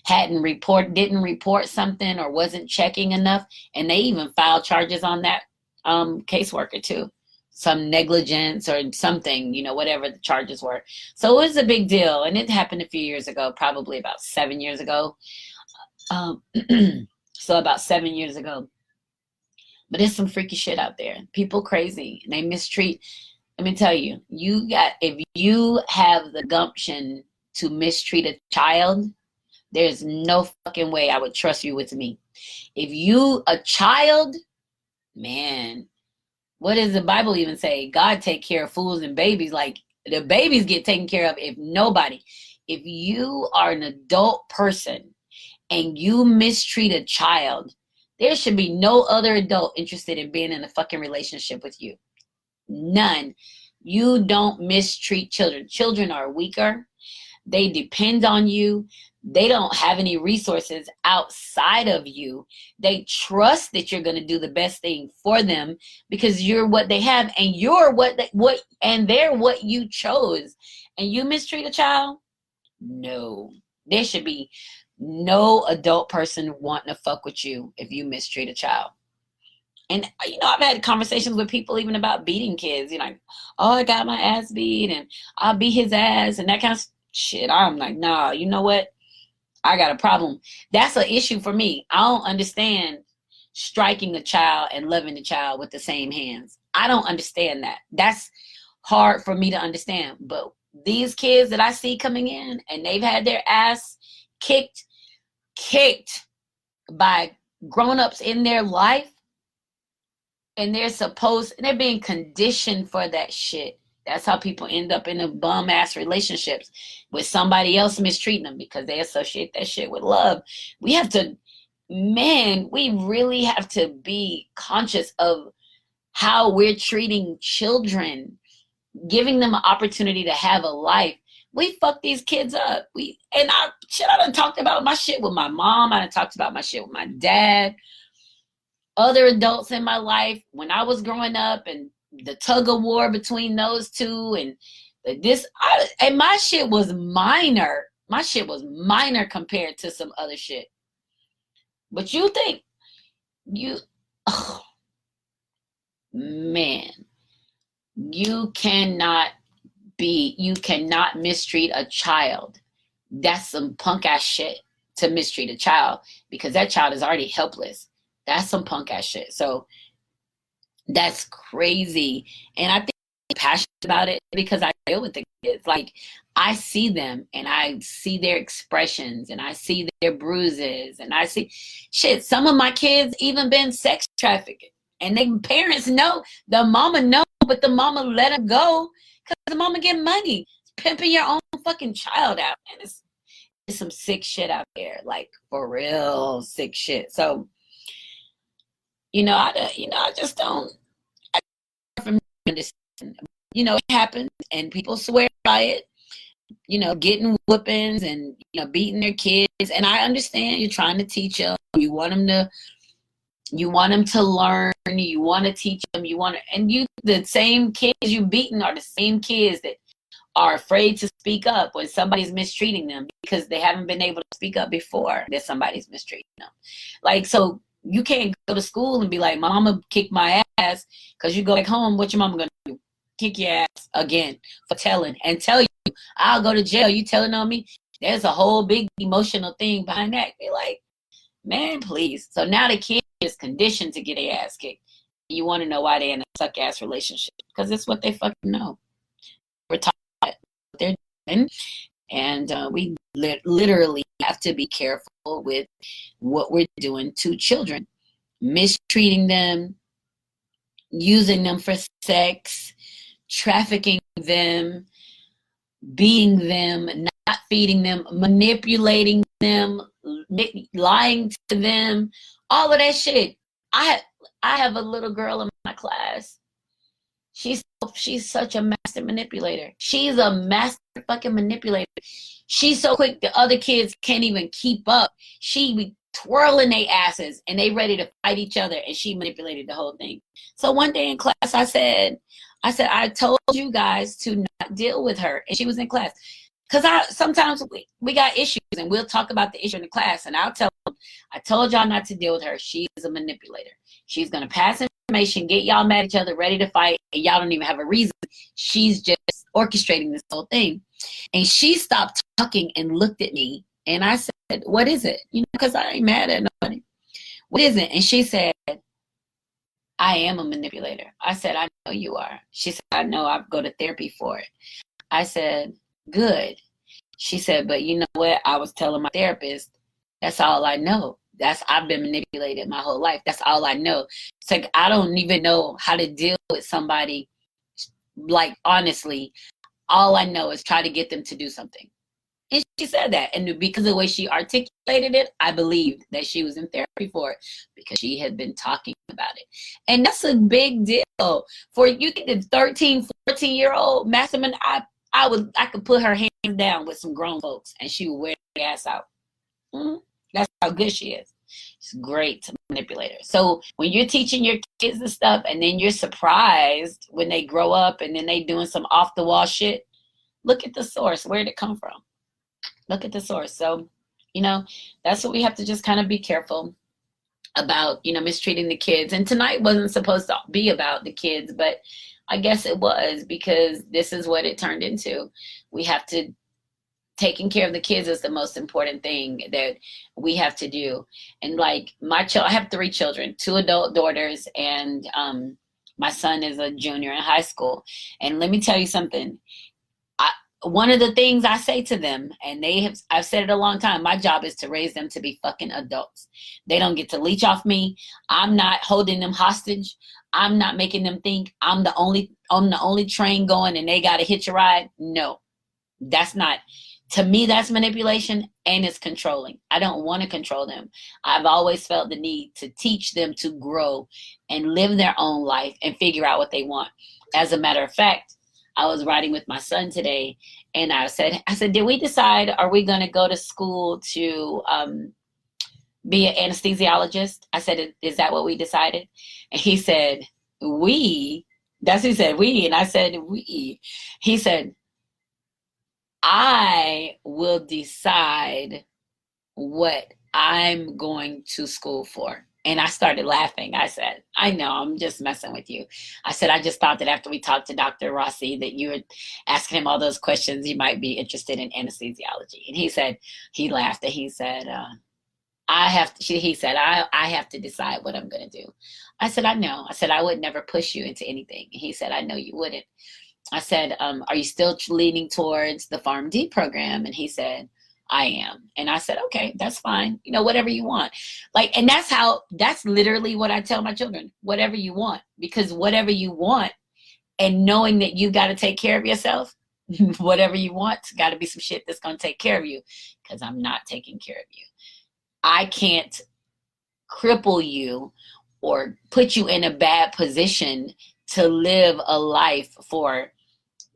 [SPEAKER 2] didn't report something or wasn't checking enough, and they even filed charges on that caseworker too, some negligence or something, whatever the charges were. So it was a big deal, and it happened a few years ago, probably about 7 years ago. So about 7 years ago. But there's some freaky shit out there. People crazy, and they mistreat. Let me tell you, if you have the gumption to mistreat a child, there's no fucking way I would trust you with me. If a child, man, what does the Bible even say? God take care of fools and babies. Like, the babies get taken care of if you are an adult person and you mistreat a child, there should be no other adult interested in being in a fucking relationship with you. None. You don't mistreat children. Children are weaker. They depend on you. They don't have any resources outside of you. They trust that you're going to do the best thing for them because you're what they have, and they're what you chose. And you mistreat a child? No. There should be no adult person wanting to fuck with you if you mistreat a child. And, I've had conversations with people even about beating kids. Oh, I got my ass beat and I'll beat his ass and that kind of shit. I'm like, nah, you know what? I got a problem. That's an issue for me. I don't understand striking a child and loving the child with the same hands. I don't understand that. That's hard for me to understand. But these kids that I see coming in and they've had their ass kicked by grown-ups in their life, and they're being conditioned for that shit. That's how people end up in a bum-ass relationships with somebody else mistreating them because they associate that shit with love. We really have to be conscious of how we're treating children, giving them an opportunity to have a life. We fuck these kids up. I done talked about my shit with my mom. I done talked about my shit with my dad. Other adults in my life when I was growing up, and the tug of war between those two, and my shit was minor. My shit was minor compared to some other shit. But you think man, you cannot mistreat a child. That's some punk ass shit to mistreat a child because that child is already helpless. That's some punk ass shit. So that's crazy. And I think passionate about it because I deal with the kids. Like, I see them and I see their expressions and I see their bruises and I see shit. Some of my kids even been sex trafficked and their parents know, the mama know, but the mama let them go because the mama get money. It's pimping your own fucking child out. And it's some sick shit out there, like for real sick shit. So, I just don't, from understand. It happens and people swear by it, getting whoopings and, beating their kids. And I understand you're trying to teach them. You want them to learn. You want to teach them. The same kids you beating are the same kids that are afraid to speak up when somebody's mistreating them because they haven't been able to speak up before that somebody's mistreating them. Like, so you can't go to school and be like, my mama kicked my ass, because you go back home, what your mama gonna do? Kick your ass again for telling and tell you, I'll go to jail. You telling on me? There's a whole big emotional thing behind that. They're like, man, please. So now the kid is conditioned to get their ass kicked. You want to know why they're in a suck ass relationship? Because it's what they fucking know. We're taught what they're doing, and we literally have to be careful with what we're doing to children, mistreating them, using them for sex, trafficking them, beating them, not feeding them, manipulating them, lying to them, all of that shit. I have a little girl in my class. She's such a master manipulator. She's a master fucking manipulator. She's so quick the other kids can't even keep up. She be twirling their asses and they ready to fight each other, and she manipulated the whole thing. So one day in class, I said, I told you guys to not deal with her. And she was in class. Because sometimes we got issues and we'll talk about the issue in the class, and I'll tell them, I told y'all not to deal with her. She is a manipulator. She's going to pass information, get y'all mad at each other, ready to fight, and y'all don't even have a reason. She's just orchestrating this whole thing. And she stopped talking and looked at me, and I said, what is it? Because I ain't mad at nobody. What is it? And she said, I am a manipulator. I said, I know you are. She said, I know. I go to therapy for it. I said, good. She said, but you know what? I was telling my therapist, that's all I know. I've been manipulated my whole life. That's all I know. It's like, I don't even know how to deal with somebody. Like, honestly, all I know is try to get them to do something. And she said that. And because of the way she articulated it, I believed that she was in therapy for it, because she had been talking about it. And that's a big deal. For you get the 13, 14-year-old masterman, I could put her hands down with some grown folks and she would wear her ass out. That's how good she is. She's great to manipulate her. So when you're teaching your kids this stuff and then you're surprised when they grow up and then they doing some off the wall shit, look at the source. Where did it come from? Look at the source. So, that's what we have to just kind of be careful about, mistreating the kids. And tonight wasn't supposed to be about the kids, but I guess it was, because this is what it turned into. We have to, taking care of the kids is the most important thing that we have to do. And like I have 3 children, 2 adult daughters, and my son is a junior in high school. And let me tell you something. One of the things I say to them, and I've said it a long time, my job is to raise them to be fucking adults. They don't get to leech off me. I'm not holding them hostage. I'm not making them think I'm the only train going and they got to hitch a ride. No, that's not. To me, that's manipulation, and it's controlling. I don't want to control them. I've always felt the need to teach them to grow and live their own life and figure out what they want. As a matter of fact, I was riding with my son today, and I said, did we decide, are we going to go to school to be an anesthesiologist? I said, is that what we decided? And he said, we? That's what he said, we. And I said, we. He said, I will decide what I'm going to school for. And I started laughing. I said, I know, I'm just messing with you. I said, I just thought that after we talked to Dr. Rossi that you were asking him all those questions, you might be interested in anesthesiology. And he said, he laughed and he said, he said, I have to decide what I'm going to do. I said, I know. I said, I would never push you into anything. And he said, I know you wouldn't. I said, are you still leaning towards the Farm D program? And he said, I am. And I said, okay, that's fine. Whatever you want. Like, and that's literally what I tell my children, whatever you want, because whatever you want and knowing that you got to take care of yourself, whatever you want, got to be some shit that's going to take care of you, because I'm not taking care of you. I can't cripple you or put you in a bad position to live a life for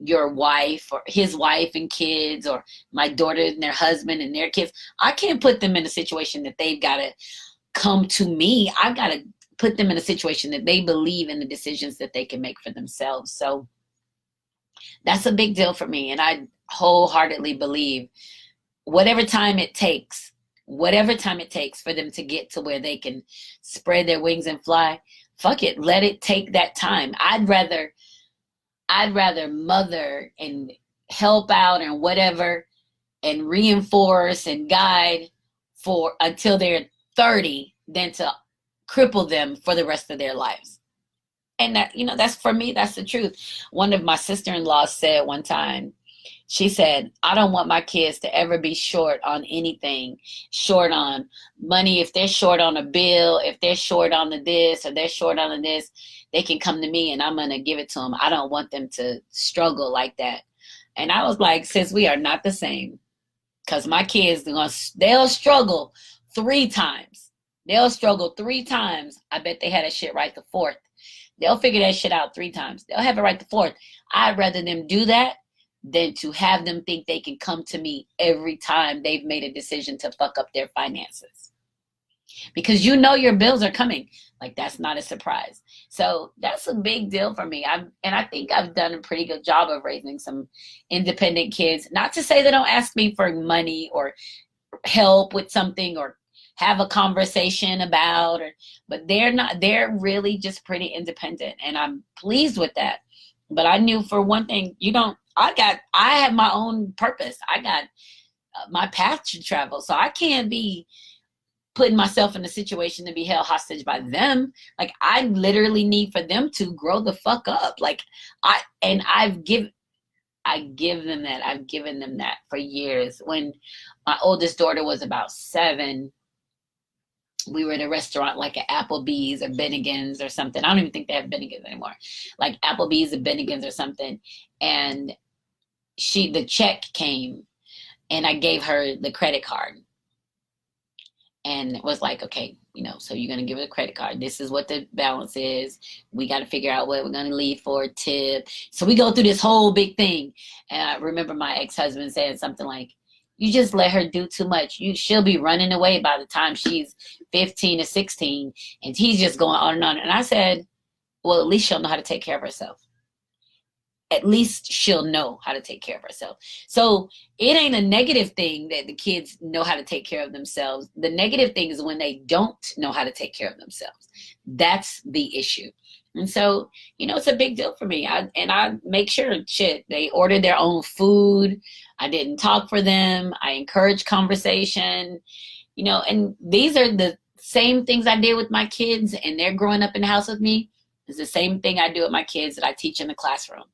[SPEAKER 2] your wife or his wife and kids, or my daughter and their husband and their kids. I can't put them in a situation that they've got to come to me. I've got to put them in a situation that they believe in the decisions that they can make for themselves. So that's a big deal for me. And I wholeheartedly believe whatever time it takes for them to get to where they can spread their wings and fly, fuck it, let it take that time. I'd rather mother and help out and whatever and reinforce and guide for until they're 30 than to cripple them for the rest of their lives. And that, that's, for me, that's the truth. One of my sister-in-laws said one time, she said, I don't want my kids to ever be short on anything, short on money. If they're short on a bill, if they're short on the this or they're short on the this, they can come to me and I'm going to give it to them. I don't want them to struggle like that. And I was like, sis, we are not the same, because my kids, they'll struggle 3 times. They'll struggle 3 times. I bet they had that shit right the 4th. They'll figure that shit out 3 times. They'll have it right the 4th. I'd rather them do that than to have them think they can come to me every time they've made a decision to fuck up their finances. Because your bills are coming. Like, that's not a surprise. So that's a big deal for me. I think I've done a pretty good job of raising some independent kids. Not to say they don't ask me for money or help with something or have a conversation about, but they're really just pretty independent, and I'm pleased with that. But I knew, for one thing, I have my own purpose. I got my path to travel. So I can't be putting myself in a situation to be held hostage by them. Like, I literally need for them to grow the fuck up. Like, I give them that. I've given them that for years. When my oldest daughter was about 7, we were at a restaurant like an Applebee's or Bennigan's or something. I don't even think they have Bennigan's anymore. Like Applebee's or Bennigan's or something. And the check came and I gave her the credit card. And it was like, okay, so you're going to give her the credit card. This is what the balance is. We got to figure out what we're going to leave for a tip. So we go through this whole big thing. And I remember my ex-husband saying something like, you just let her do too much. She'll be running away by the time she's 15 or 16. And he's just going on and on. And I said, well, at least she'll know how to take care of herself. At least she'll know how to take care of herself. So it ain't a negative thing that the kids know how to take care of themselves. The negative thing is when they don't know how to take care of themselves. That's the issue. And so, it's a big deal for me. I make sure, they order their own food. I didn't talk for them. I encourage conversation, and these are the same things I did with my kids, and they're growing up in the house with me. It's the same thing I do with my kids that I teach in the classroom.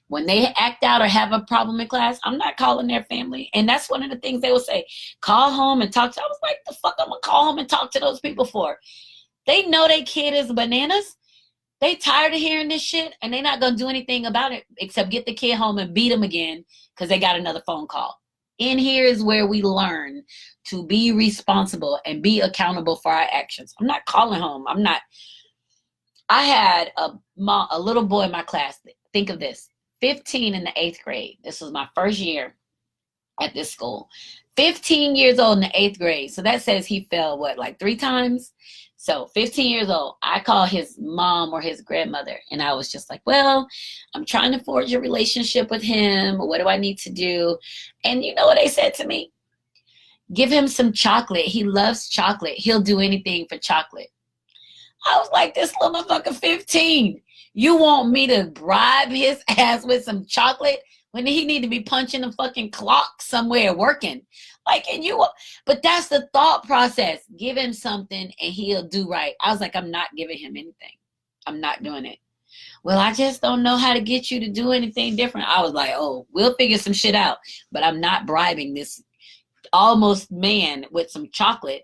[SPEAKER 2] When they act out or have a problem in class, I'm not calling their family. And that's one of the things they will say, call home and talk to. I was like, the fuck I'm going to call home and talk to those people for? They know their kid is bananas. They tired of hearing this shit, and they're not going to do anything about it except get the kid home and beat them again because they got another phone call. In here is where we learn to be responsible and be accountable for our actions. I'm not calling home. I had a little boy in my class. Think of this, 15 in the 8th grade. This was my first year at this school. 15 years old in the 8th grade. So that says he fell, like 3 times? So 15 years old, I call his mom or his grandmother. And I was just like, well, I'm trying to forge a relationship with him. What do I need to do? And you know what they said to me? Give him some chocolate. He loves chocolate. He'll do anything for chocolate. I was like, this little motherfucker 15. You want me to bribe his ass with some chocolate? when he need to be punching a fucking clock somewhere working. Like, and you, but that's the thought process. Give him something and he'll do right. I was like, I'm not giving him anything. I'm not doing it. Well, I just don't know how to get you to do anything different. I was like, oh, we'll figure some shit out. But I'm not bribing this almost man with some chocolate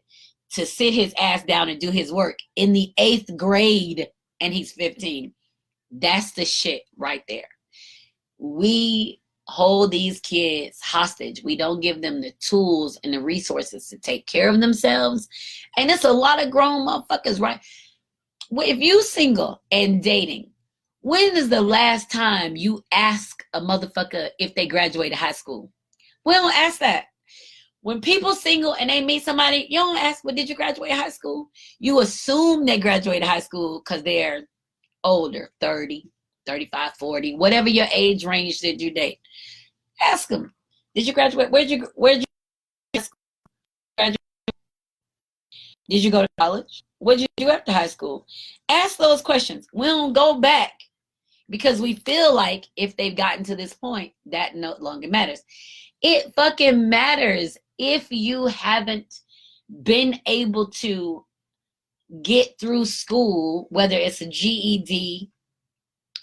[SPEAKER 2] to sit his ass down and do his work in the 8th grade and he's 15. That's the shit right there. We hold these kids hostage. We don't give them the tools and the resources to take care of themselves. And it's a lot of grown motherfuckers, right? If you single and dating, when is the last time you ask a motherfucker if they graduated high school? We don't ask that. When people single and they meet somebody, you don't ask, well, did you graduate high school? You assume they graduated high school because they're older, 30, 35, 40, whatever your age range that you date. Ask them, did you graduate? Where'd you graduate? Did you go to college? What did you do after high school? Ask those questions. We don't go back because we feel like if they've gotten to this point, that no longer matters. It fucking matters if you haven't been able to get through school, whether it's a GED,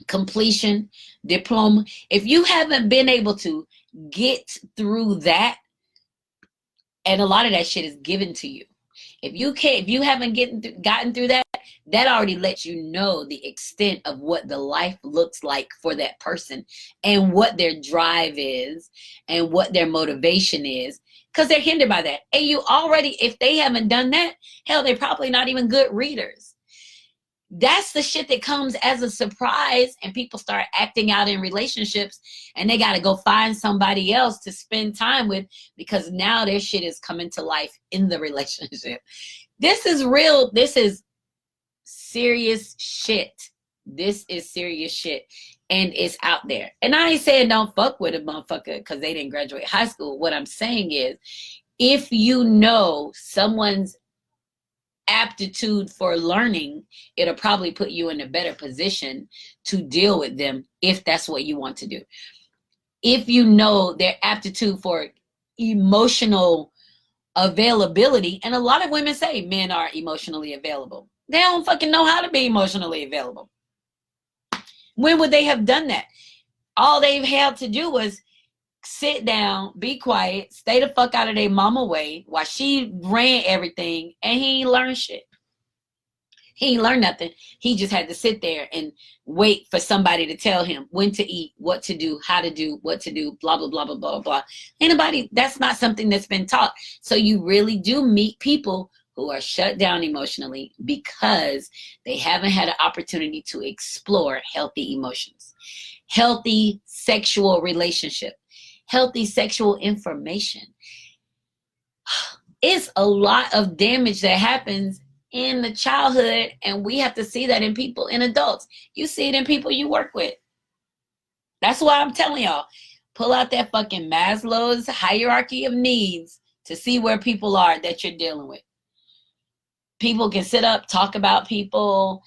[SPEAKER 2] completion, diploma. If you haven't been able to get through that, and a lot of that shit is given to you. If you haven't gotten through that, that already lets you know the extent of what the life looks like for that person and what their drive is and what their motivation is, because they're hindered by that. And you already, if they haven't done that, hell, they're probably not even good readers. That's the shit that comes as a surprise, and people start acting out in relationships and they got to go find somebody else to spend time with because now their shit is coming to life in the relationship. This is real. This is serious shit. This is serious shit. And it's out there. And I ain't saying don't fuck with a motherfucker because they didn't graduate high school. What I'm saying is, if you know someone's aptitude for learning, it'll probably put you in a better position to deal with them if that's what you want to do. If you know their aptitude for emotional availability, and a lot of women say men are emotionally available. They don't fucking know how to be emotionally available. When would they have done that? All they've had to do was sit down, be quiet, stay the fuck out of their mama way while she ran everything, and he ain't learned shit. He ain't learned nothing. He just had to sit there and wait for somebody to tell him when to eat, what to do, how to do, what to do, blah, blah, blah, blah, blah, blah. Anybody, that's not something that's been taught. So you really do meet people who are shut down emotionally because they haven't had an opportunity to explore healthy emotions, healthy sexual relationship, healthy sexual information. It's a lot of damage that happens in the childhood, and we have to see that in people, in adults. You see it in people you work with. That's why I'm telling y'all, pull out that fucking Maslow's hierarchy of needs to see where people are that you're dealing with. People can sit up, talk about people,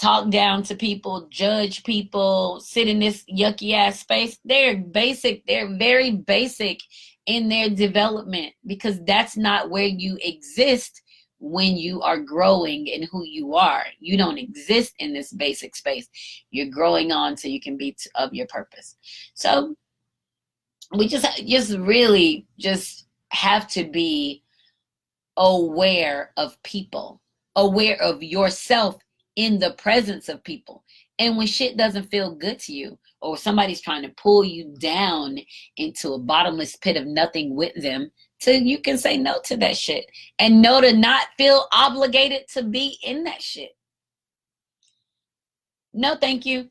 [SPEAKER 2] talk down to people, judge people, sit in this yucky ass space. They're basic. They're very basic in their development because that's not where you exist when you are growing in who you are. You don't exist in this basic space. You're growing on so you can be of your purpose. So we just really just have to be aware of people, aware of yourself in the presence of people. And when shit doesn't feel good to you, or somebody's trying to pull you down into a bottomless pit of nothing with them, so you can say no to that shit and know to not feel obligated to be in that shit. No, thank you.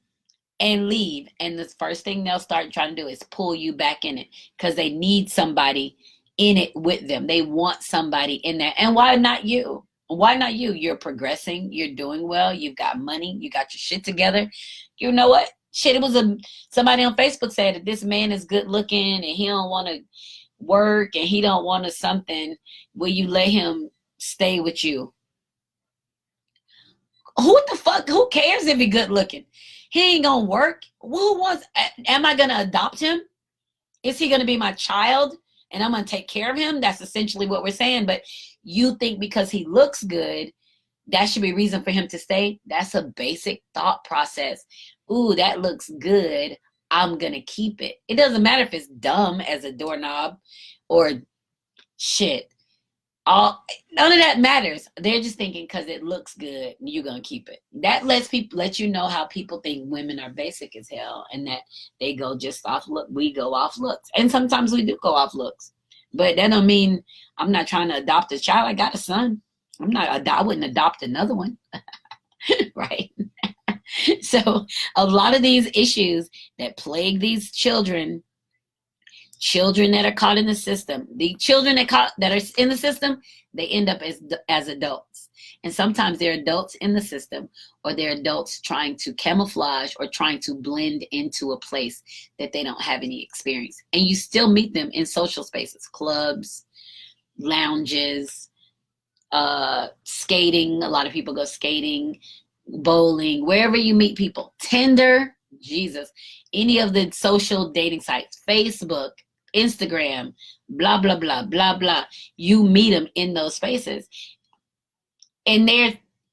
[SPEAKER 2] And leave. And the first thing they'll start trying to do is pull you back in it because they need somebody in it with them. They want somebody in there. And why not you? Why not you? You're progressing. You're doing well. You've got money. You got your shit together. You know what? Shit, it was somebody on Facebook said that this man is good looking and he don't want to work and he don't want to something. Will you let him stay with you? Who the fuck? Who cares if he good looking? He ain't gonna work. Who wants, am I gonna adopt him? Is he gonna be my child and I'm gonna take care of him? That's essentially what we're saying. But you think because he looks good, that should be reason for him to stay? That's a basic thought process. Ooh, that looks good. I'm gonna keep it. It doesn't matter if it's dumb as a doorknob or shit. All none of that matters. They're just thinking because it looks good, you're gonna keep it. That let you know how people think women are basic as hell, and that they go just off look. We go off looks, and sometimes we do go off looks. But that don't mean I'm not trying to adopt a child. I got a son. I wouldn't adopt another one, right? So a lot of these issues that plague these children that are caught in the system, the children that are in the system, they end up as adults. And sometimes they're adults in the system, or they're adults trying to camouflage or trying to blend into a place that they don't have any experience. And you still meet them in social spaces, clubs, lounges, skating. A lot of people go skating, bowling, wherever you meet people. Tinder, Jesus, any of the social dating sites, Facebook, Instagram, blah, blah, blah, blah, blah. You meet them in those spaces. And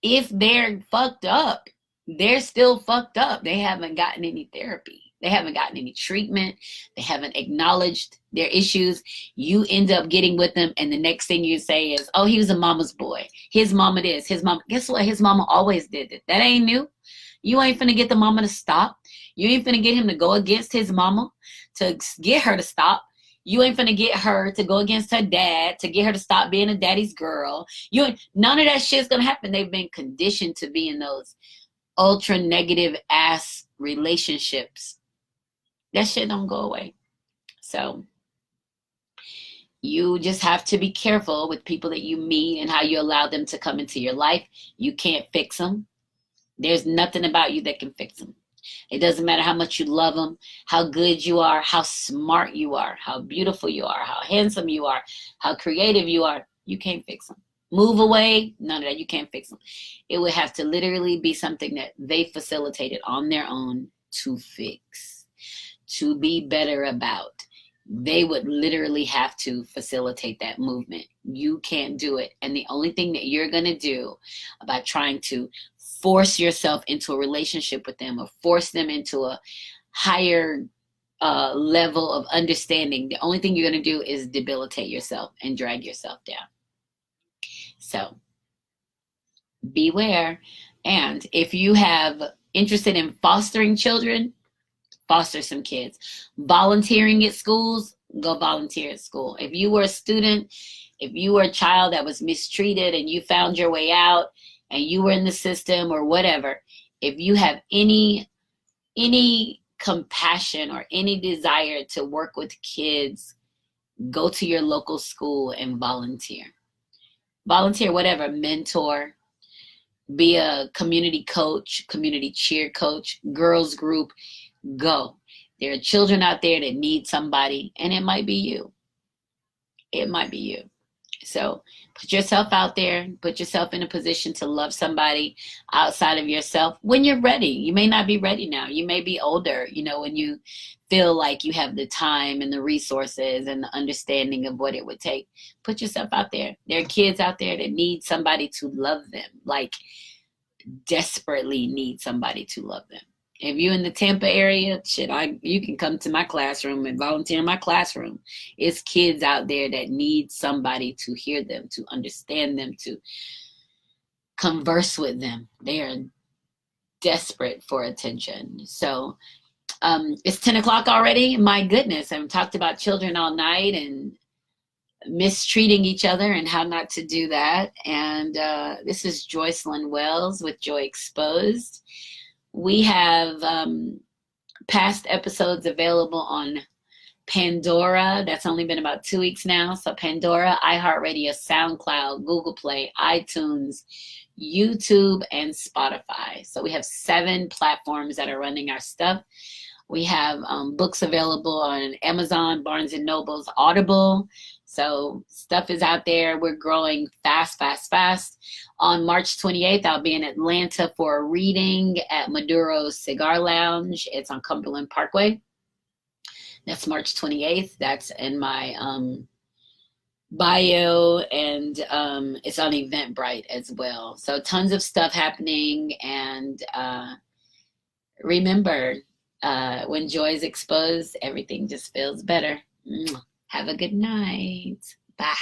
[SPEAKER 2] if they're fucked up, they're still fucked up. They haven't gotten any therapy. They haven't gotten any treatment. They haven't acknowledged their issues. You end up getting with them, and the next thing you say is, oh, he was a mama's boy. His mama this, his mama. Guess what? His mama always did it. That ain't new. You ain't finna get the mama to stop. You ain't finna get him to go against his mama to get her to stop. You ain't finna get her to go against her dad to get her to stop being a daddy's girl. None of that shit's gonna happen. They've been conditioned to be in those ultra negative ass relationships. That shit don't go away. So you just have to be careful with people that you meet and how you allow them to come into your life. You can't fix them. There's nothing about you that can fix them. It doesn't matter how much you love them, how good you are, how smart you are, how beautiful you are, how handsome you are, how creative you are. You can't fix them. Move away, none of that. You can't fix them. It would have to literally be something that they facilitated on their own to fix, to be better about. They would literally have to facilitate that movement. You can't do it. And the only thing that you're going to do about trying to force yourself into a relationship with them or force them into a higher level of understanding, the only thing you're going to do is debilitate yourself and drag yourself down. So beware. And if you have interested in fostering children, foster some kids. Volunteering at schools, go volunteer at school. If you were a student, if you were a child that was mistreated and you found your way out and you were in the system or whatever, if you have any compassion or any desire to work with kids, go to your local school and volunteer. Volunteer, whatever, mentor, be a community coach, community cheer coach, girls group. Go. There are children out there that need somebody, and it might be you. It might be you. So put yourself out there, put yourself in a position to love somebody outside of yourself when you're ready. You may not be ready now. You may be older, when you feel like you have the time and the resources and the understanding of what it would take. Put yourself out there. There are kids out there that need somebody to love them, like desperately need somebody to love them. If you're in the Tampa area, you can come to my classroom and volunteer in my classroom. It's kids out there that need somebody to hear them, to understand them, to converse with them. They are desperate for attention. So it's 10 o'clock already. My goodness, I've talked about children all night and mistreating each other and how not to do that. And this is Joycelyn Wells with Joy Exposed. We have past episodes available on Pandora. That's only been about 2 weeks now. So Pandora, iHeartRadio, SoundCloud, Google Play, iTunes, YouTube, and Spotify. So we have 7 platforms that are running our stuff. We have books available on Amazon, Barnes and Noble's, Audible. So stuff is out there. We're growing fast, fast, fast. On March 28th, I'll be in Atlanta for a reading at Maduro's Cigar Lounge. It's on Cumberland Parkway. That's March 28th. That's in my bio, and it's on Eventbrite as well. So tons of stuff happening. And remember, when joy is exposed, everything just feels better. Have a good night. Bye.